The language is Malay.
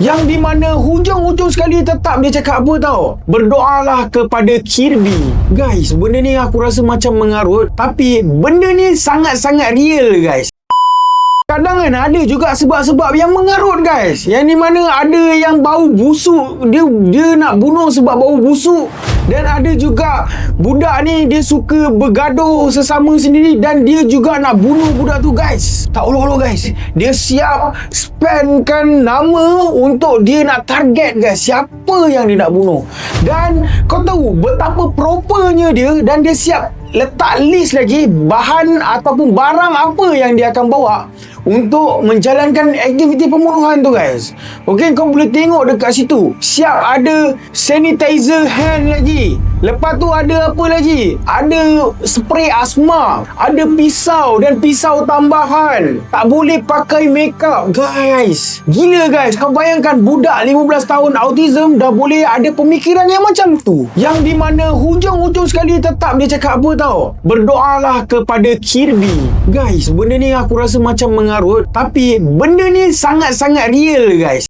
Yang di mana hujung-hujung sekali tetap dia cakap apa tau? Berdoalah kepada Kirby. Guys, benda ni aku rasa macam mengarut, tapi benda ni sangat-sangat real guys. Kadang kan ada juga sebab-sebab yang mengarut guys. Yang di mana ada yang bau busuk, dia nak bunuh sebab bau busuk. Dan ada juga budak ni dia suka bergaduh sesama sendiri dan dia juga nak bunuh budak tu guys. Tak ulu-ulu guys. Dia siap spendkan nama untuk dia nak target guys. Siapa yang dia nak bunuh. Dan kau tahu betapa propernya dia, dan dia siap letak list lagi bahan ataupun barang apa yang dia akan bawa untuk menjalankan aktiviti pembunuhan tu guys. Okay, kau boleh tengok dekat situ. Siap ada sanitizer hand lagi. Lepas tu ada apa lagi? Ada spray asma, ada pisau dan pisau tambahan. Tak boleh pakai makeup guys. Gila guys. Kau bayangkan budak 15 tahun autism dah boleh ada pemikiran yang macam tu. Yang di mana hujung-hujung sekali tetap dia cakap apa tau? Berdoalah kepada Kirby. Guys, benda ni aku rasa macam mengarut, tapi benda ni sangat-sangat real guys.